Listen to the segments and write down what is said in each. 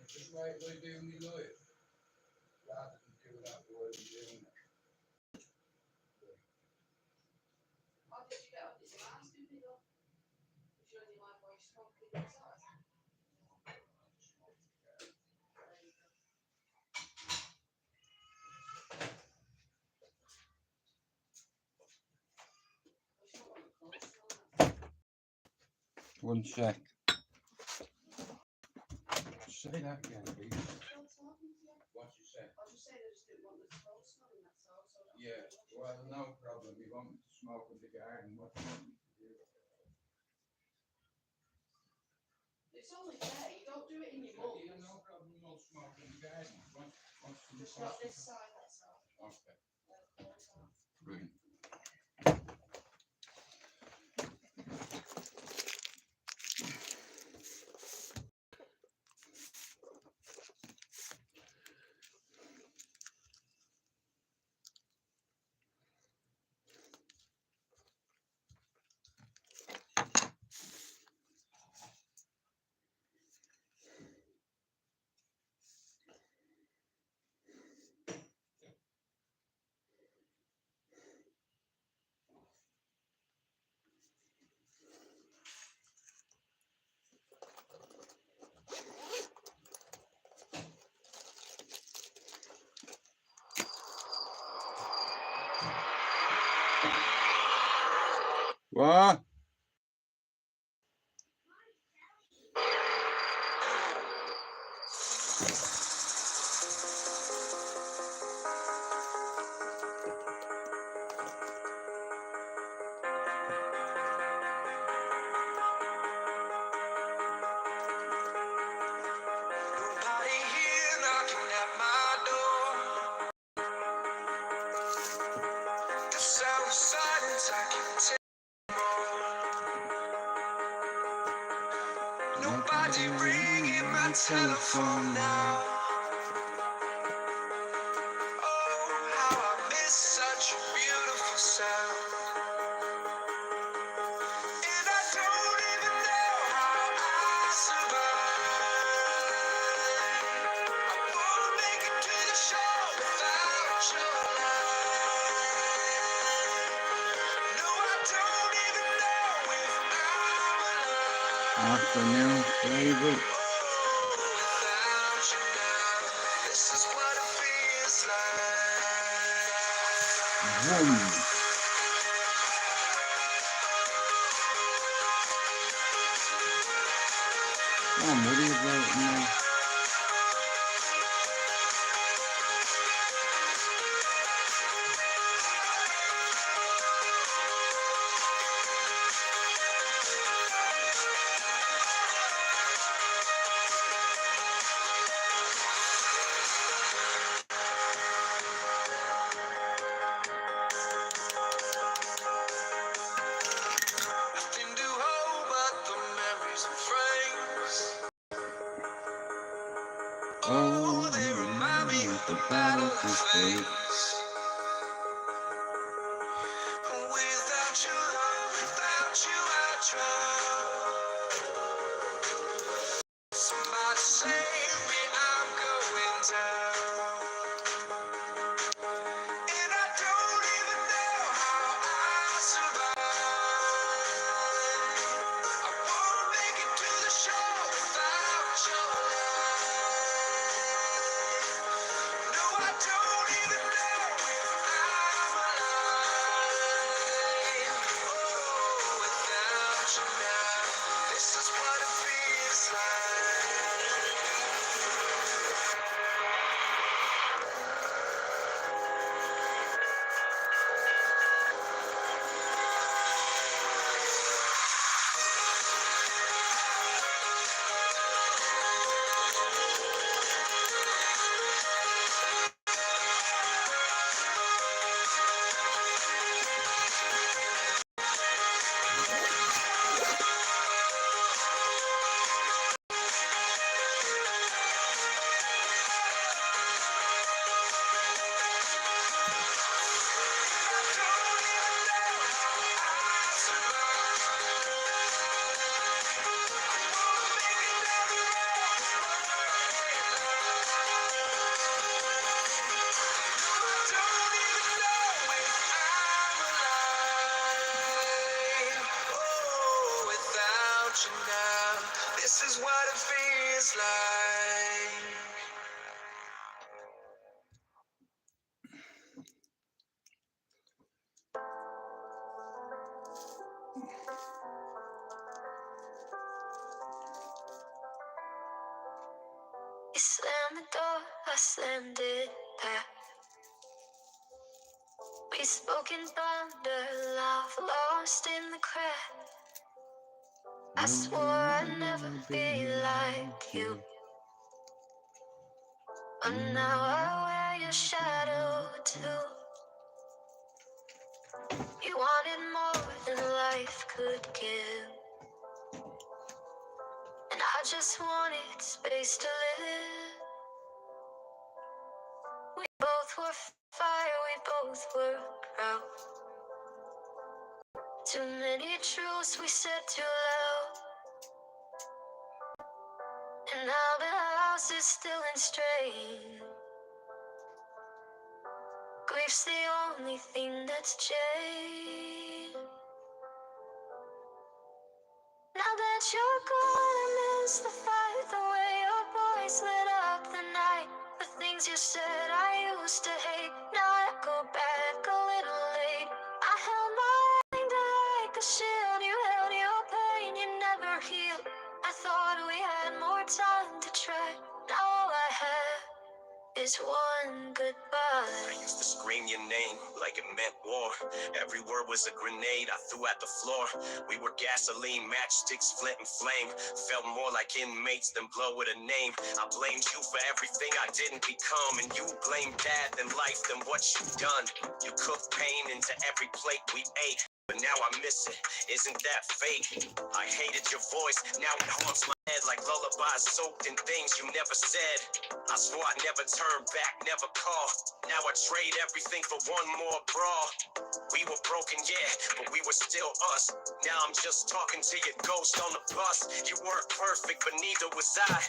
Just wait till you do me live. Rather than do that word and doing it. How did you get on this last stupid though? Was you only like voice smoking inside? One sec. Say that again, please. What you said? I just said I just didn't want the smoke smelling, that's all. So yeah, well, no problem. You want me to smoke in the garden? What do you want me to do? It's only fair, you don't do it in your mum. Yeah, no problem. We'll smoke in the garden. Just not this side, that's all. Okay. Brilliant. What? Nobody here knocking at my door. The sound of silence, I can take more. Nobody ringing my telephone now. Oh, how I miss such a beautiful sound. And I don't even know how I survive. I won't make it to the show without your light. No, I don't even know if I'm alive. Afternoon flavor. Oh, without you now, this is what it feels like. Boom. I'm worried about now. Nothing to hold but the memories of friends. Oh, they remind me of the battles we faced. Without your love, without you, I drown. Somebody save me, I'm going down. And I don't even know how I survive. I won't make it to the show without your light. No, I don't even know if I'm alive. Oh, without you now, this is what it feels like. what it feels like. You slammed the door, I slammed it back. We spoke in thunder, love lost in the crack. I swore I'd never be like you, but now I wear your shadow too. You wanted more than life could give, and I just wanted space to live. We both were fire, we both were proud. Too many truths we said too loud, and now the house is still in strain. Grief's the only thing that's changed. Now that you're gone, I miss the fight, the way your voice lit up the night. The things you said I used to hate, now I go back a little late. I held my anger like a shield, you held your pain, you never healed. I thought we had more time to try, now all I have is one goodbye. I used to scream your name like it meant war. Every word was a grenade I threw at the floor. We were gasoline, matchsticks, flint and flame. Felt more like inmates than blood with a name. I blamed you for everything I didn't become, and you blamed dad than life than what you done. You cooked pain into every plate we ate, but now I miss it. Isn't that fate? I hated your voice, now it haunts my head like lullabies soaked in things you never said. I swore I'd never turn back, never call. Now I trade everything for one more brawl. We were broken, yeah, but we were still us. Now I'm just talking to your ghost on the bus. You weren't perfect, but neither was I,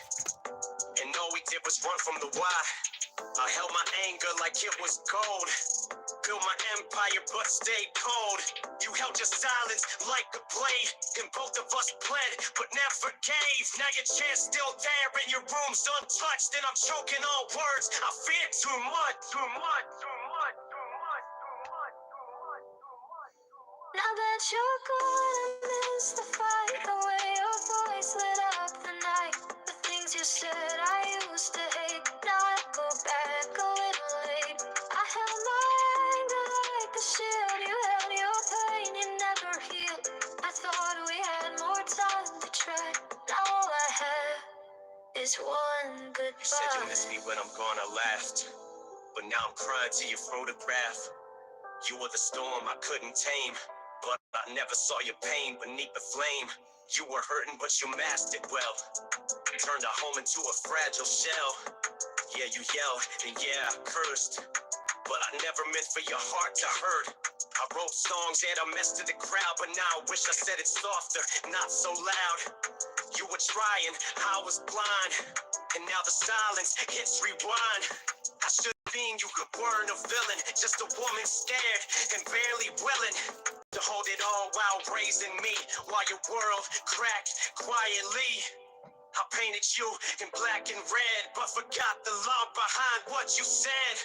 and all we did was run from the why. I held my anger like it was gold, built my empire but stayed cold. You held your silence like a blade, and both of us bled but never gave. Now your chair's still there and your room's untouched, and I'm choking on words I fear too much, too much, too much, too much, too much, too much, too much. Now that you're gone, I miss the fight, the way your voice lit up the night. The things you said I used to hate, now I go back a little late. I held my anger like a shield, you held your pain, you never healed. I thought we had more time to try, now all I have is one goodbye. You said you miss me when I'm gone, I laughed, but now I'm crying to your photograph. You were the storm I couldn't tame, but I never saw your pain beneath the flame. You were hurting, but you masked it well. Turned our home into a fragile shell. Yeah, you yelled, and yeah, I cursed, but I never meant for your heart to hurt. I wrote songs and I messed to the crowd, but now I wish I said it softer, not so loud. You were trying, I was blind, and now the silence hits rewind. I should have seen you weren't a villain, just a woman scared and barely willing to hold it all while raising me, while your world cracked quietly. I painted you in black and red, but forgot the love behind what you said.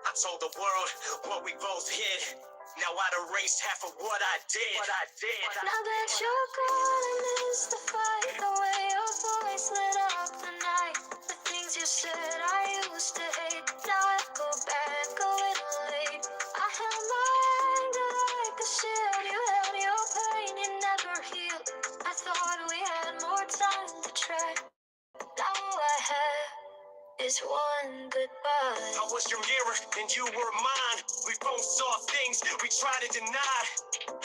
I told the world what we both hid. Now I'd erased half of what I did. Now that you're gone, I miss the fight, the way your voice lit up the night. The things you said I used to hate, now I go back a little late. I held my anger like a shield, you held your pain, you never healed. I thought we had more time to try, now all I have is one goodbye. I was your mirror and you were mine. We both saw things we tried to deny.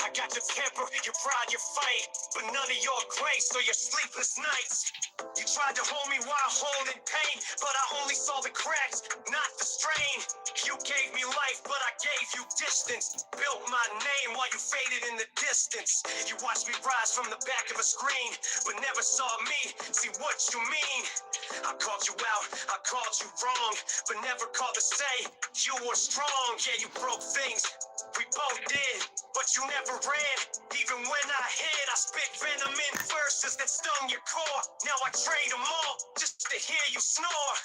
I got your temper, your pride, your fight, but none of your grace or your sleepless nights. You tried to hold me while holding pain, but I only saw the cracks, not the strain. You gave me life, but I gave you distance. Built my name while you faded in the distance. You watched me rise from the back of a screen, but never saw me see what you mean. I called you out, I called you wrong, but never called to say you were strong. Yeah, you broke things, we both did, but you never ran. Even when I hit, I spit venom in verses that stung your core. Now I trade them all just to hear you snore.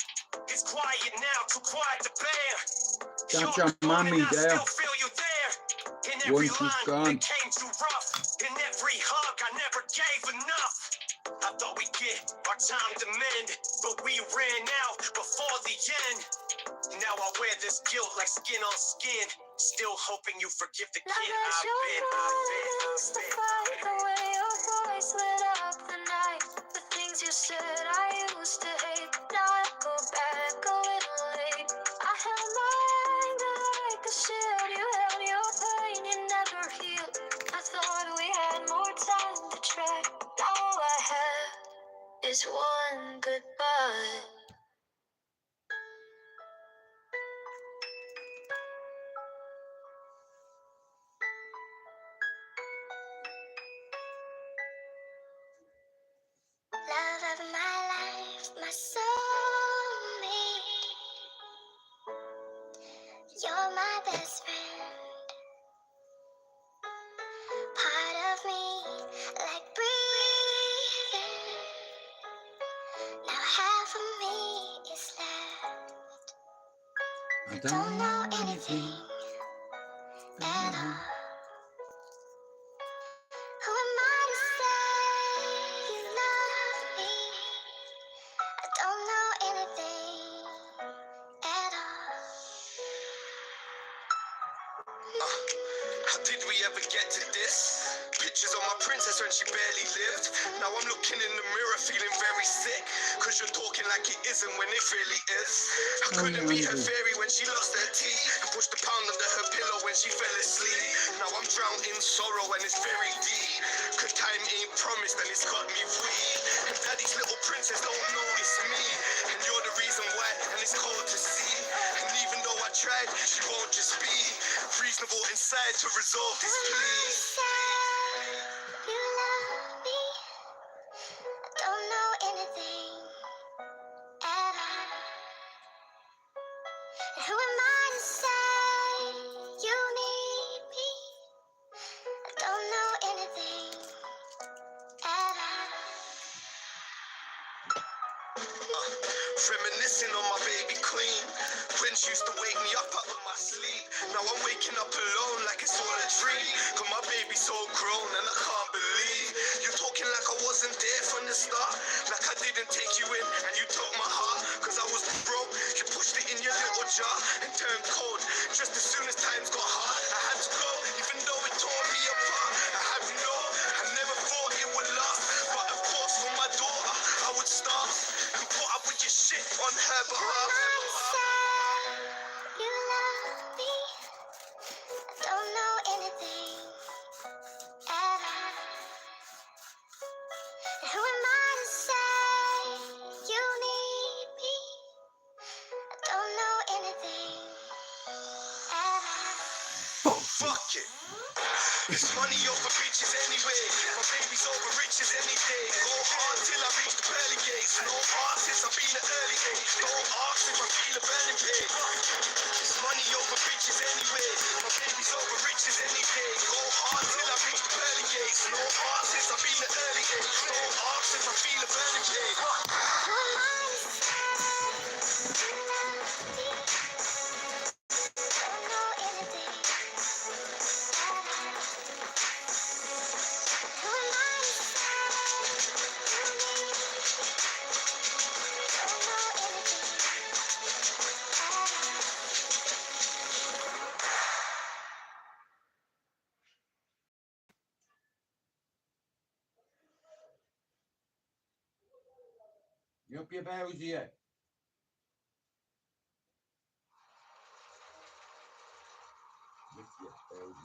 It's quiet now, too quiet to bear. That's You're your gone mummy and I there. still feel you there. In every Once she's line gone. that came too rough, in every hug I never gave enough. I thought we'd get our time to mend, but we ran out before the end. Now I wear this guilt like skin on skin, still hoping you forgive the kid I've been. The fight, the way your voice lit up the night, the things you said I used to hate. Now I go back a little late. I held my anger like a shield. You held your pain, you never healed. I thought we had more time to try. Now all I have is one goodbye. Love of my life, my soulmate. You're my best friend. Part of me, like breathing. Now half of me is left. I Don't know anything at all. Who am I to say you love me? I don't know anything at all. How did we ever get to this? Pictures of my princess when she barely lived. Now I'm looking in the mirror feeling very sick, cause you're talking like it isn't when it really is. I couldn't be her fairy when she lost her teeth, and pushed a pound under her pillow when she fell asleep. Now I'm drowned in sorrow and it's very deep, cause time ain't promised and it's got me weak. And daddy's little princess don't notice me, and you're the reason why, and it's cold to see. And even though I tried, she won't just be reasonable inside to resolve this please. You love me. I don't know anything at all. And who am I to say you need me? I don't know anything at all. Reminiscing on my baby queen, when she used to wake me up out of my sleep. Now I'm waking up alone like it's all a dream, cause my baby's so grown and I can't believe you're talking like I wasn't there from the start, like I didn't take you in and you took my heart. Cause I was broke, you pushed it in your little jar and turned cold just as soon as times got hard. I had to go even though it tore me apart. I never thought it would last, but of course for my daughter I would start and put up with your shit on her Who behalf. am I to say you love me? I don't know anything at all. And who am I to say you need me? I don't know anything at all. Fuck it. It's money over bitches anyway. My baby's over riches any day. Go hard till I reach the pearly gates. No art since I've been at early age. Don't ask if I feel a burning pain. It's money over bitches anyway. My baby's over riches any day. Go hard till I reach the pearly gates. No art since I've been at early age. Don't ask if I feel a burning pain. Who am I to say you love me? Don't know anything at all. Who am I to say you need me? Don't know anything at all. You up your bells yet? Lift your bells.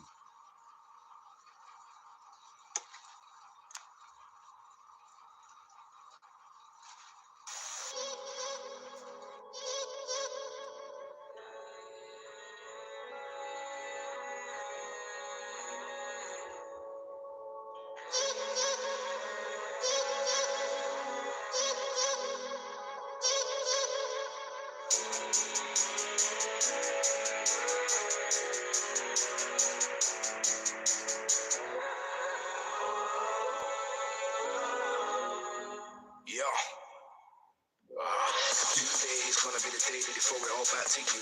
is gonna be the day that they throw it all back to you.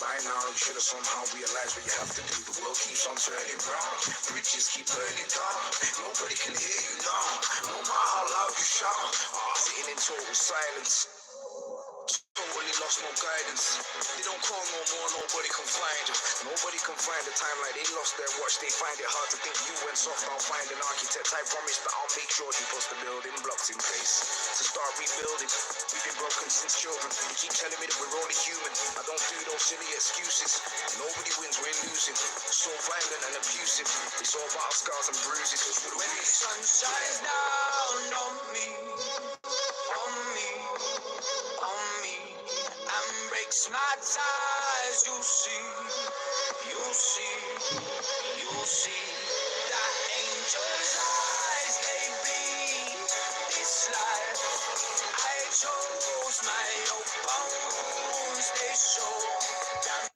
By now, you should have somehow realized what you have to do. The world keeps on turning round, bridges keep burning down. Nobody can hear you now, no matter how loud you shout. Sitting in total silence. Totally lost no guidance. They don't call no more, nobody can find. Nobody can find the timeline. They lost their watch, they find it hard to think you went soft. I'll find an architect. I promise that I'll make sure he puts the building blocks in place to start rebuilding. We've been broken since children. You keep telling me that we're only human. I don't do those silly excuses. Nobody wins, we're losing. So violent and abusive. It's all about our scars and bruises. When the sun shines down on me, on me, on me, and breaks my ties, you see, you'll see, you'll see that angel's eyes, they beam this life. I chose my own bones, they show that.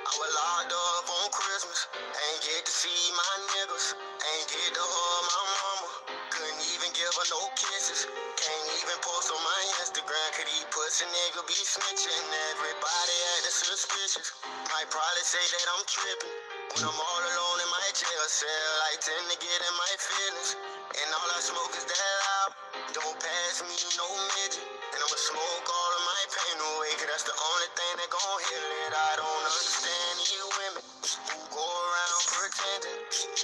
I was locked up on Christmas. Ain't get to see my niggas. Ain't get to hug my mama. Couldn't even give her no kisses. Can't even post on my Instagram. Could he pussy nigga be snitching? Everybody acting suspicious. Might probably say that I'm tripping. When I'm all alone in my jail cell, I tend to get in my feelings. And all I smoke is that loud. Don't pass me no midget. And I'ma smoke all of my pain away, cause that's the only thing that gon' heal it. I don't understand these women who go around pretending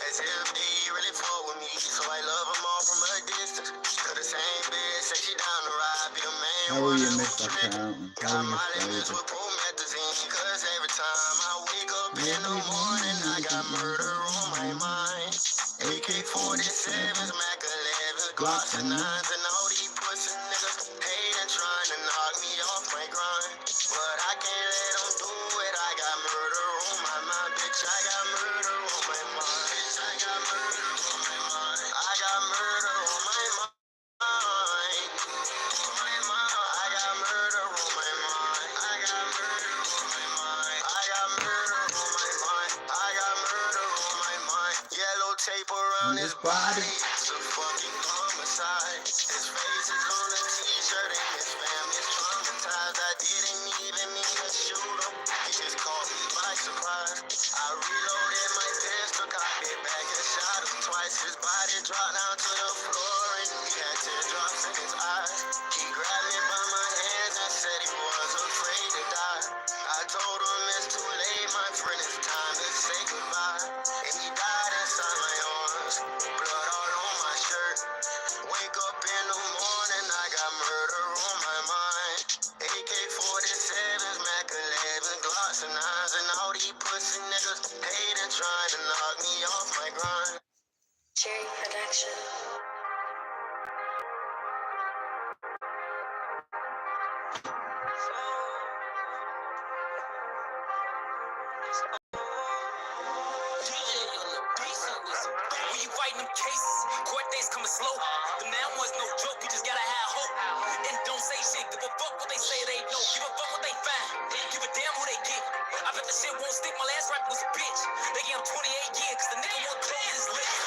as if they really fuck with me. So I love them all from a distance. Cause the same bitch say she down the ride, be the main How will one you who miss that trick. out? Got How will my you limits spell with it? promethazine. Cause every time I wake up in the morning, I got murder on my mind. AK-47s, Mac 11s, Glocks and 9s, and all these pussy niggas hating, trying to knock me off my grind. But I can't let them do it. I got murder on my mind, bitch. I got murder on my mind. Bitch, I got murder on my mind. I got murder on my mind. I got murder on my mind. I got murder on my mind. I got murder on my mind. I got murder on my mind. Yellow tape around his body. It's a fucking homicide. His face is on a t-shirt and his family's traumatized. I didn't even mean to shoot him. He just caught me by surprise. I reloaded my pistol, cocked it back and shot him twice. His body dropped down to the floor and he had teardrops in his eyes. He grabbed me by my hands and said he was afraid to die. I told him it's too late, my friend, it's time to say goodbye. And he died inside my arms, blood all on my shirt. Wake up in the morning, I got murder on my mind. AK-47s, Mac 11s, Glocks and 9s, and all these pussy niggas hating, trying to knock me off my grind. Cherry Production. When you fighting them cases, court days coming slow. But now one's no joke, you just gotta have hope. And don't say shit, give a fuck what they say they know. Give a fuck what they find, give a damn who they get. I bet the shit won't stick, my last rap was a bitch. They gave him 28 years, cause the nigga won't close his lips.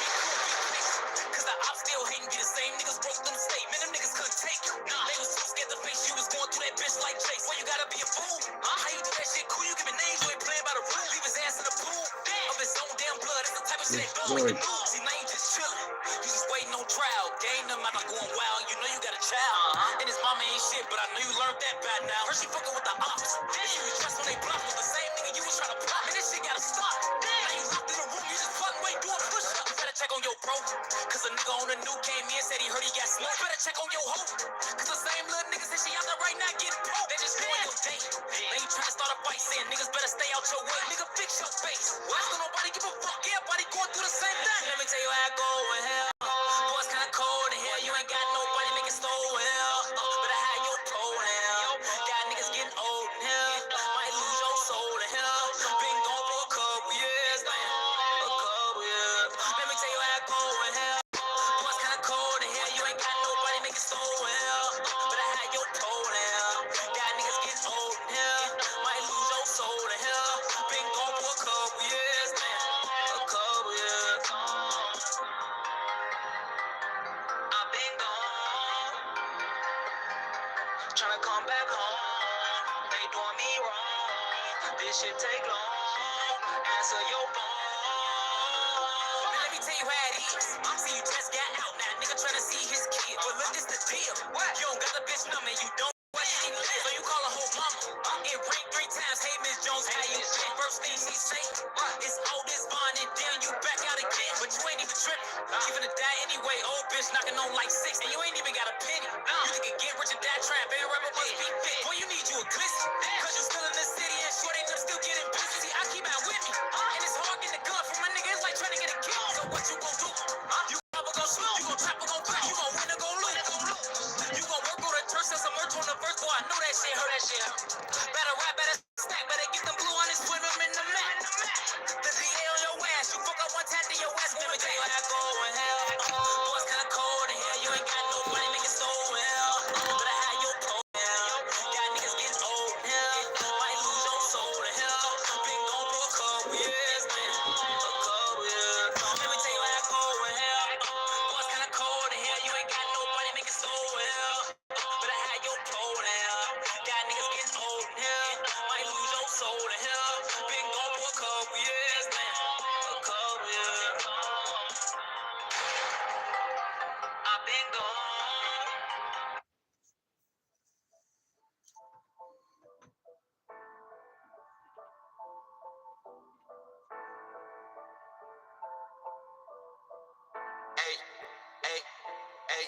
Cause the ops still hating, be the same niggas broke them state. Man, them niggas couldn't take you. They was so scared to face you was going through that bitch like Chase. Why you gotta be a fool? How you do that shit cool? You giving names, you ain't playing by the rules. Leave his ass in the pool of his own damn blood. That's the type of shit that don't make the news. See, now you just chillin'. You just waiting on trial. Game them out, not going wild. You know you got a child. And his mama ain't shit, but I know you learned that bad now. Heard she fucking with the ops. You was dressed when they blocked with the same nigga you was trying to pop. Man, this shit gotta stop. Now you locked in the room, you just plotting, wait, doing push-ups. You better check check on your bro. Cause a nigga on the new came in, said he heard he got smoked. Better check on your hoe. Cause the same little niggas that she out there right now getting broke. They just doing your day. They ain't trying to start a fight saying niggas better stay out your way. Nigga, fix your face. Why don't nobody give a fuck? Everybody going through the same thing. Let me tell you how I go in hell. Boy, it's kinda cold in here. You ain't got nobody making slow hell. Better have your pole hell. Got niggas getting old in here. Might lose your soul in here. Been gone for a couple years, man. A couple years. Let me tell you how I go in hell. Boy, it's kinda cold in here. You ain't got nobody making slow hell. Better have your pole hell. Got niggas getting old in here. Might lose your soul in here. Been gone for a couple years, man. A couple years. I've been gone. Tryna come back home. They doing me wrong. This shit take long. Answer your phone. Now let me tell you how it is. See, you just got out now. Nigga tryna see his kid. But look, this the deal. You don't got the bitch number. You don't what she live. So you call her whole mama. It ring 3 times. Hey, Miss Jones, how you been? First thing she say, it's old, it's fine, and then you back out again. But you ain't even tripping. You finna die anyway. Old bitch knocking on like 6, and you ain't even got a penny. You think you get rich and die trying. Baby rapper must be fit. Boy, you need you a glisten. Cause you still in the city and short ain't them still getting busy. See, I keep out with me. And it's hard getting a gun from a nigga. It's like trying to get a kill. So what you gon' do? You never gon' shoot. You gon' trap or gon' play. You gon' win or gon' lose. You gon' work on the church, sell some merch on the verse. Boy, I know that shit hurt. That shit hurt. Better rap, better stack, better get them blue on this, put them in the mat. The DA on your ass. You fuck up one tap to your ass. Let me tell you how I go in hell. Boy, it's kinda cold in here. You ain't got no money, make it so well. Better have your pole hell. Got niggas getting old in here. Might lose your soul in here. Been gone for a couple years, man. A couple years. Let me tell you how I go in hell. Boy, it's kinda cold in here. You ain't got no money, make it so well. Better have your pole hell. Got niggas getting old in here. Might lose your soul in here. Been gone for a couple years, man. A couple years. I've been gone. Hey, hey, hey,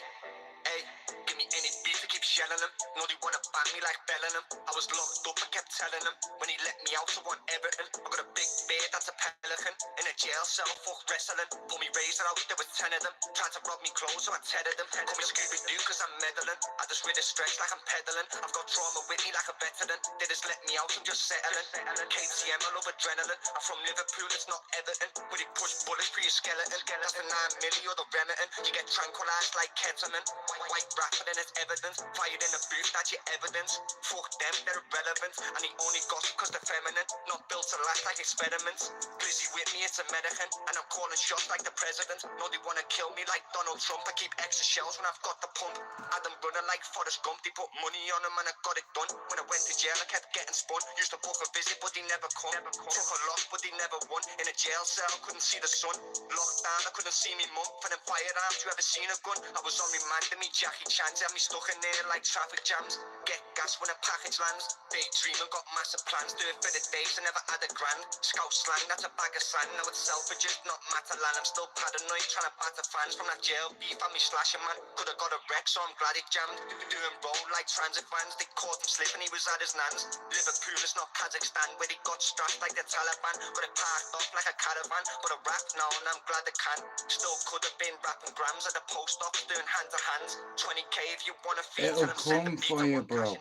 hey. Give me any beef to keep shelling them. No, they wanna ban me like Bellingham. I was locked up, I kept telling them. When he let me out, I want Everton. I got a big beard, that's a pelican. In a jail cell, fuck wrestling. Pull me razor out, there was 10 of them. Tried to rob me clothes, so I tethered them. Call me Scooby-Doo, cause I'm meddling. I just rid of stress like I'm peddling. I've got trauma with me like a veteran. They just let me out, I'm just settling. KTM, I love adrenaline. I'm from Liverpool, it's not Everton. Would he push bullets through your skeleton? That's the 9 milli or the Remington. You get tranquilized like ketamine. White rapper, then it's evidence. Fired in the booth, that's your evidence. Fuck them, they're irrelevant. And he only gossip cause they're feminine. Not built to last like experiments. Glizzy with me, it's American. And I'm calling shots like the president. No, they wanna kill me like Donald Trump. I keep extra shells when I've got the pump. Had them running like Forrest Gump. They put money on them and I got it done. When I went to jail, I kept getting spun. Used to book a visit, but they never come. Took a loss, but they never won. In a jail cell, couldn't see the sun. Locked down, I couldn't see me mum. For them firearms, you ever seen a gun? I was on my man to me Jackie Chan. Had me stuck in there like traffic jams. Get gas when a package lands. Daydreaming, got massive plans. Do it for the days, I never had a grand. Scout slang, that's a bag of sand. Now it's selfish, not Matalan. I'm still paranoid, trying to batter fans. From that jail beef, I'm me slashing man. Could've got a wreck, so I'm glad it jammed. Doing roll like transit vans. They caught him slipping, he was at his nans. Liverpool is not Kazakhstan, where they got strapped like the Taliban. Got it parked off like a caravan. But a rap now, and I'm glad I can. Still could have been rapping grams at the post office, doing hand to hands. 20k if you wanna feel. It'll come for you, bro.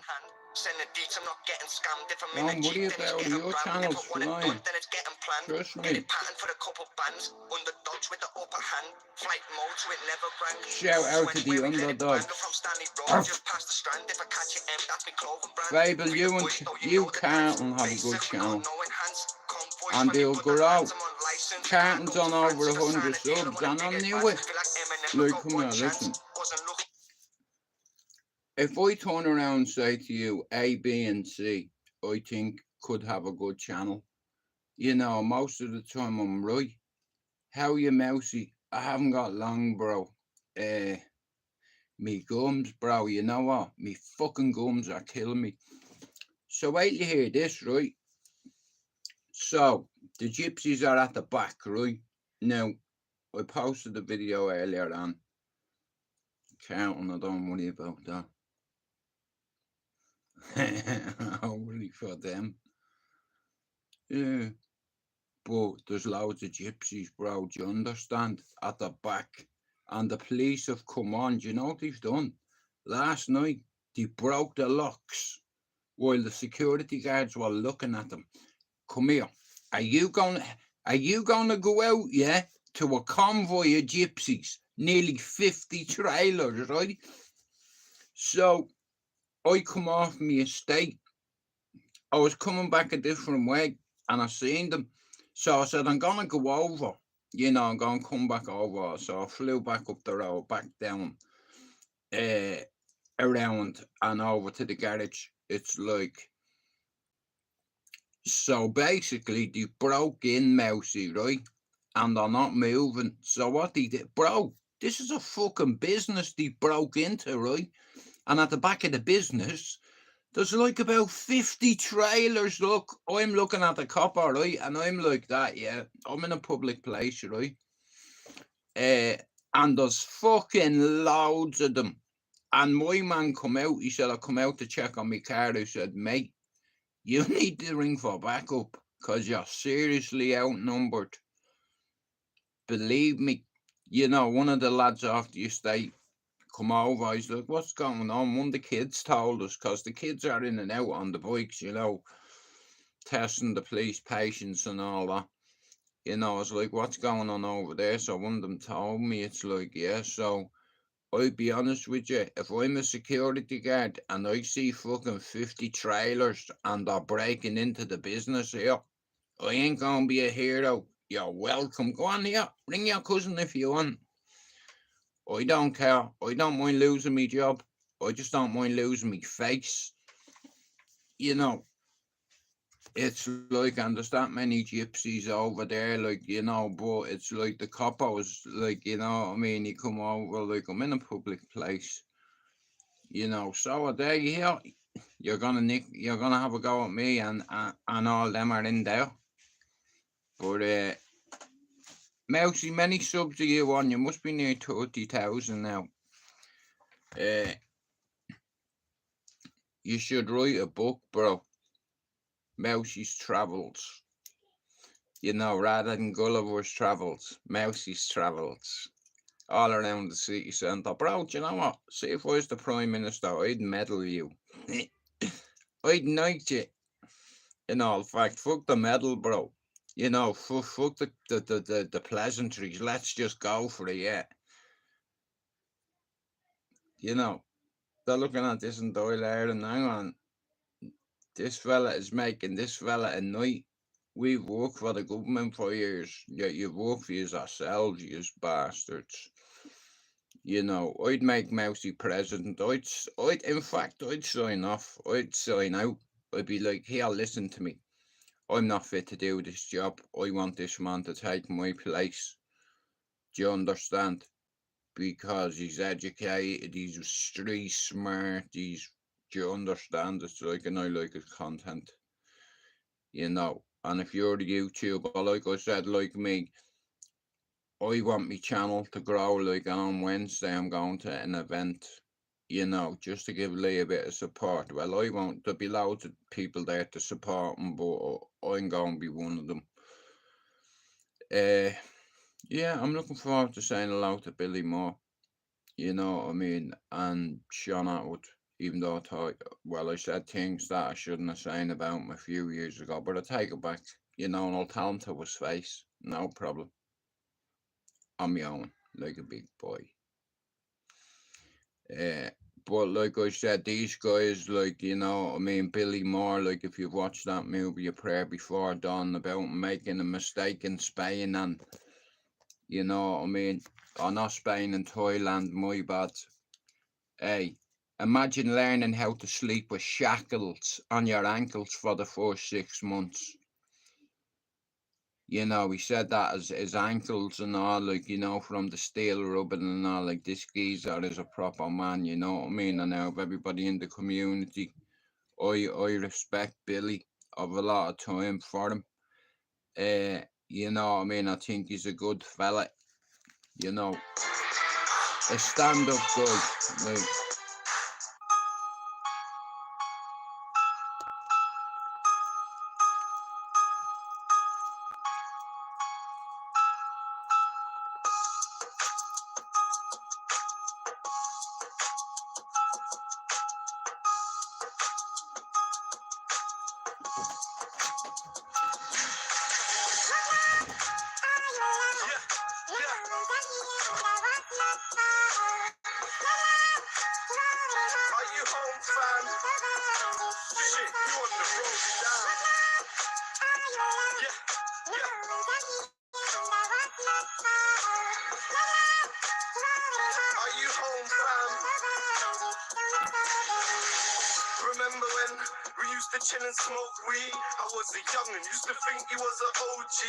Send the deets, I'm not getting scammed. If I'm Don't in a worry Jeep, then it's about getting your rammed. channel's If I want it flying. done, then it's getting planned. Trust Get me. it patterned for a couple bands. Underdogs with the upper hand. Flight mode so it never rang. Shout out to the underdogs. From Stanley Road, just past the strand. If I catch it, that's me clothing brand. Fable, you Carlton have a good channel. And they'll grow. Carlton's on over 100 subs, and I knew it. Like, come here, listen. If I turn around and say to you, A, B, and C, I think could have a good channel. You know, most of the time I'm right. How you, Mousy? I haven't got long, bro. Me gums, bro, you know what? Me fucking gums are killing me. So wait you hear this, right? So, the gypsies are at the back, right? Now, I posted a video earlier on counting. I don't worry about that. Only for them. Yeah. But there's loads of gypsies, bro. Do you understand? At the back. And the police have come on. Do you know what they've done? Last night, they broke the locks while the security guards were looking at them. Come here. Are you gonna go out, yeah, to a convoy of gypsies? Nearly 50 trailers, right? So I come off my estate. I was coming back a different way and I seen them. So I said, I'm gonna go over, I'm gonna come back over. So I flew back up the road, back down, around and over to the garage. It's like, so basically they broke in, Mousy, right? And they're not moving. So what they did, bro, this is a fucking business they broke into, right? And at the back of the business, there's like about 50 trailers. Look, I'm looking at the copper, right? And I'm like that, yeah. I'm in a public place, right? And there's fucking loads of them. And my man come out, he said, I come out to check on my car. I said, mate, you need to ring for backup because you're seriously outnumbered. Believe me, one of the lads off the estate come over. He's like, what's going on? One of the kids told us, because the kids are in and out on the bikes, testing the police patience and all that. I was like, what's going on over there? So one of them told me. It's like, yeah. So I'll be honest with you, if I'm a security guard and I see fucking 50 trailers and they're breaking into the business here, I ain't gonna be a hero. You're welcome. Go on here, ring your cousin if you want. I don't care. I don't mind losing my job. I just don't mind losing my face. It's like, and there's that many gypsies over there, like, but it's like the copper was like, what I mean, he come over, like, I'm in a public place, so are they here? You're gonna have a go at me, and all them are in there. But, Mousy, many subs are you on? You must be near 30,000 now. You should write a book, bro. Mousy's Travels. Rather than Gulliver's Travels, Mousy's Travels. All around the city centre. Bro, do you know what? See, if I was the Prime Minister, I'd medal you. I'd knight you. In all fact, fuck the medal, bro. Fuck the pleasantries. Let's just go for it, yeah. They're looking at this in Doyle Ireland. Hang on. This fella is making this fella a knight. We've worked for the government for years. Yet you've worked for yourselves, you bastards. I'd make Mousy president. I'd sign off. I'd sign out. I'd be like, here, listen to me. I'm not fit to do this job. I want this man to take my place. Do you understand? Because he's educated, he's street smart, do you understand? It's like, and I like his content. And if you're the YouTuber, like I said, like me, I want my channel to grow. Like on Wednesday, I'm going to an event, just to give Lee a bit of support. Well, I won't. There'll be loads of people there to support him, but I'm going to be one of them. Yeah, I'm looking forward to saying hello to Billy Moore. You know what I mean? And Sean Atwood, even though I said things that I shouldn't have said about him a few years ago, but I take it back, and I'll tell him to his face, no problem. On my own, like a big boy. But like I said, these guys, like, Billy Moore, like, if you've watched that movie, A Prayer Before Dawn, about making a mistake in Spain, and, or not Spain and Thailand, my bad. Hey, imagine learning how to sleep with shackles on your ankles for the first 6 months. He said that as his ankles and all, like, from the steel rubbing and all, like, this geezer is a proper man, you know what I mean? And now, everybody in the community, I respect Billy of a lot of time for him. I think he's a good fella. you know, a stand-up guy, like. Are you home, fam? Shit, you on the road down. Yeah, yeah. Are you home, fam? Remember when we used to chill and smoke weed? I was a youngin', used to think he was an OG.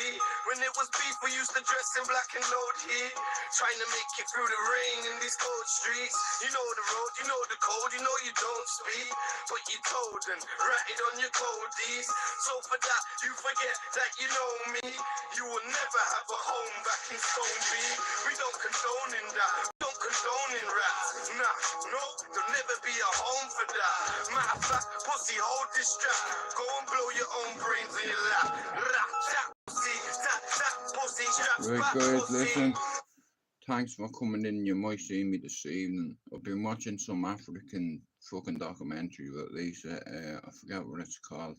When it was beef, we used to dress in black and load heat. Trying to make it through the rain in these cold streets. You know the road, you know the code, you know you don't speak, but you told and ratted on your codies. So for that, you forget that you know me. You will never have a home back in Stone B. We don't condone in that, we don't condone in rap. Nah, no, there'll never be a home for that. Matter of fact, pussy, hold this strap. Go and blow your own brains in your lap. Rap, tap, pussy, tap, tap, pussy, strap, Right, back, guys, pussy. listen. Thanks for coming in. You might see me this evening. I've been watching some African fucking documentary about Lisa. I forget what it's called.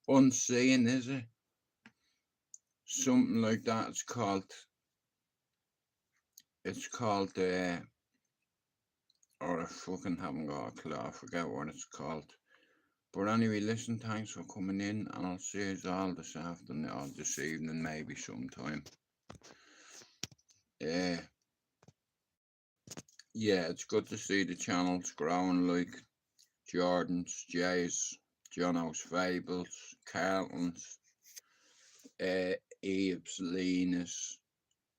Unseen, is it? Something like that. It's called. Or I fucking haven't got a clue. I forget what it's called. But anyway, listen, thanks for coming in, and I'll see you all this afternoon or this evening, maybe sometime. Yeah, it's good to see the channels growing, like Jordan's, Jay's, Jono's Fables, Carlton's, Eve's, Lena's.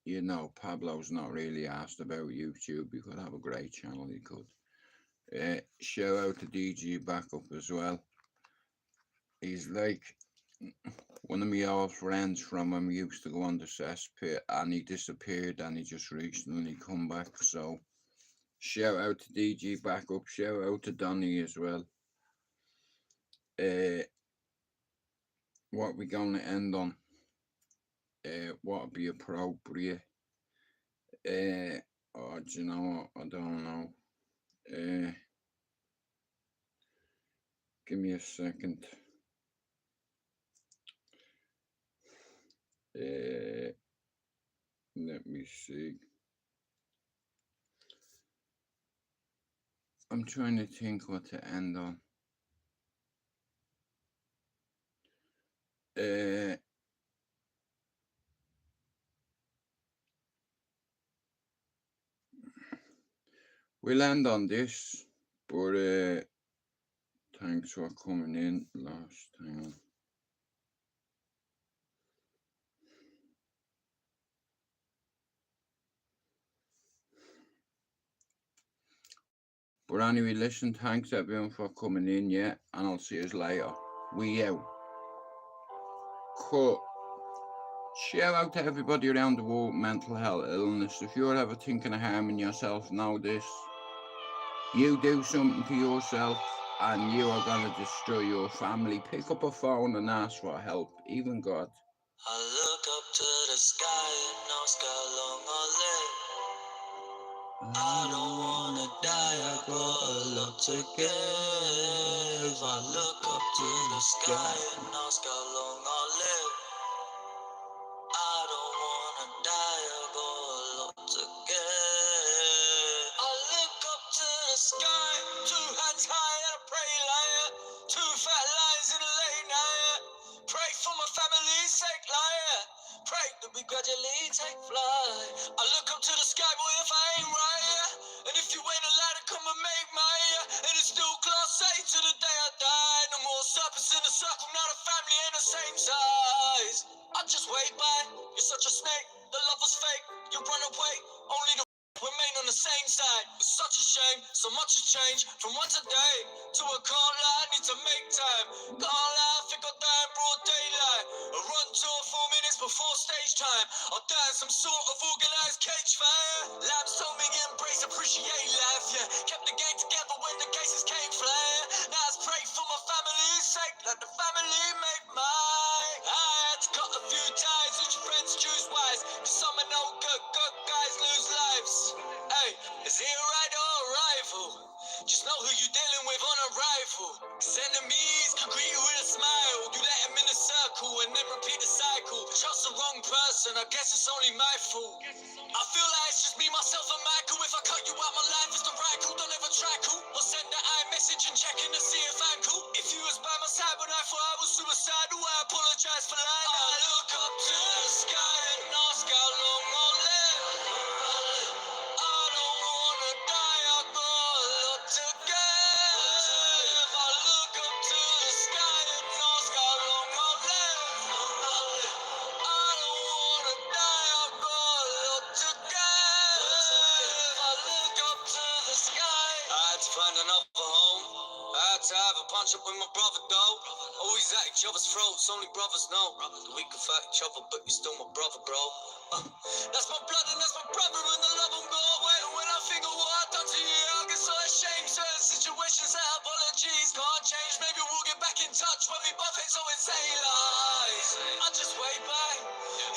You know, Pablo's not really asked about YouTube. He could have a great channel, he could. Shout out to DG Backup as well. He's like one of my old friends from when we used to go on the cesspit, and he disappeared and he just recently come back. So shout out to DG Backup, shout out to Donny as well. What we gonna end on? What would be appropriate? Oh, do you know what? I don't know. Give me a second. Let me see. I'm trying to think what to end on. We'll end on this, but thanks for coming in last time. But anyway, listen, thanks everyone for coming in, yeah, and I'll see you later. We out. Cut. Shout out to everybody around the world, mental health, illness. If you're ever thinking of harming yourself, know this. You do something to yourself and you are going to destroy your family. Pick up a phone and ask for help, even God. I look up to the sky and ask how long I'll live. I don't wanna die, I got a lot to give. I look up to the sky and ask how long I'll live. I don't wanna die, I got a lot to give. I look up to the sky, 2 hands high and I pray liar. 2 fat lions in the late night. Pray for my family's sake, liar. Pray that we gradually take flight. I look up to the sky, boy, if I ain't right, yeah. And if you ain't allowed to come and make my, yeah. And it's still class A to the day I die. No more serpents in the circle, not a family ain't the same size. I just wait by, you're such a snake, the love was fake, you run away, only the remain on the same side. It's such a shame, so much has changed from once a day to a can't lie, I need to make time. Can't lie, I think I'll die in broad daylight. A run to 4 minutes. before stage time. I'll die in some sort of organised cage fire. Labs told me embrace, appreciate life, yeah. Kept the gang together when the cases came flying. Now it's pray for my family's sake, let the family make mine. I had to cut a few ties, each friends choose wise. Cause some are no good, good guys lose lives. Hey, is he a rider or a rival? Just know who you dealing with on arrival. Cause enemies can greet you with a smile. You let them in a circle and then repeat the cycle. Trust the wrong person, I guess it's only my fault. I feel like it's just me, myself and Michael. If I cut you out my life, it's the right call, don't ever try cool. Or send the iMessage and check in to see if I'm cool. If you was by my side when I thought I was suicidal, I apologize for lying. I look up to the sky and ask how long I'll live. I don't wanna die, I've got a lot to give. I look up to the sky and ask how long I'll live. I don't wanna die, I've got a lot to give. I look up to the sky. I had to find another home. I had to have a punch up with my brother though. Always at each other's throats, only brothers know. We can fight each other, but you're still my brother, bro. That's my blood and that's my brother, and I love him, go away. And when I think of what I've done to you, I get so ashamed. Certain situations that apologies can't change. Maybe we'll get back in touch when we both hate so insane lies. I just wait by.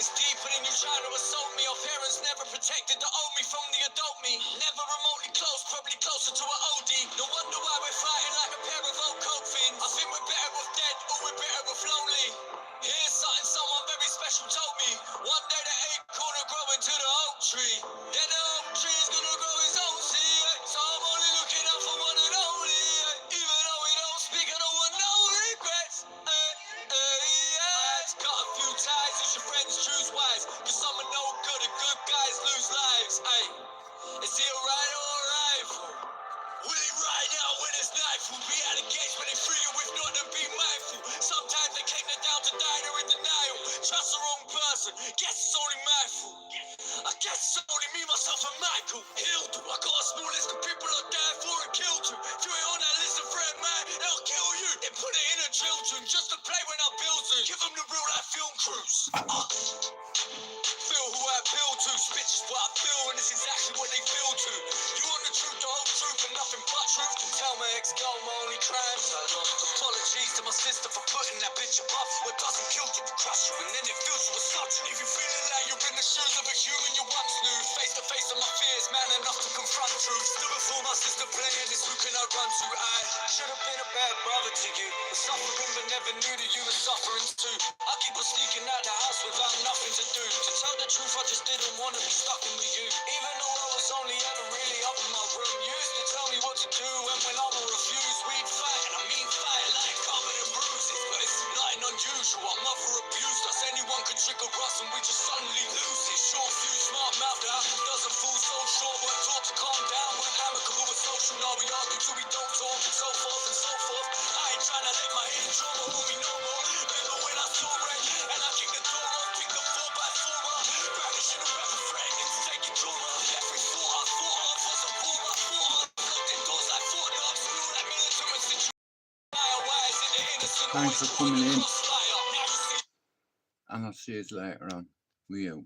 It's deeper than you trying to assault me. Our parents never protected the old me from the adult me. Never remotely close, probably closer to an OD. No wonder why we're fighting like a pair of old coke fiends. I think we're better off dead or we're better off lonely. Here's something someone very special told me. One day the acorn will grow into the oak tree. Then the oak tree's gonna grow his own seed. So I'm only looking out for one and only. Even though we don't speak, I don't want no regrets. Yeah. Cut a few ties, it's your friends choose wise. Cause some are no good and good guys lose lives. Hey, is he a rider or a rival? Will he ride out with his knife? Will be at the gates when they free you if not, then be mindful. Sometimes they came down to die, they're in denial. Trust the wrong person, guess it's only my fault. I guess it's only me, myself and Michael. He'll do, I got a small list of people I died for and killed you. If you ain't on that list of friend, man, they'll kill you. Then put it in the children, just to play when I build to. Give them the real life film crews. Feel who I appeal to, spit just what I feel, and it's exactly what they feel to. You want the truth, the whole truth, and nothing but truth. Can tell my ex-girl my only crimes. Apologies to my sister for putting that bitch above you. What doesn't kill you will crush you, and then it fills you with such. If you're feeling like you're in the shoes of a human you once knew, face to face with my fears, man enough to confront truth. Still before my sister playing this, who can I run to? I should have been a bad brother to you, but suffering but never knew that you were suffering too. I keep on sneaking out the house without nothing to do. To tell the truth, I just didn't want to be stuck in with you. Even though I was only ever really up in my room, you used to tell me what to do, and when I would refuse, we'd fight, and I mean fight like covered in bruises. But it's nothing unusual, our mother abused us. Anyone could trigger us, and we just suddenly lose it. Short fuse, smart mouth, the apple doesn't fall so short. Weren't taught to calm down, we're amicable and social. Now we argue till we don't talk, and so forth and so forth. I ain't trying to let my hidden trauma hold me no more. Remember when I saw red, and I kicked the door off, picked the 4x4 up, brandishing a rubber friend, and take it to her. Every thought I thought of was a 4x4 up. Locked in doors like Fort Knox, through that military situation. Thanks for coming in, and I'll see you later on. We out.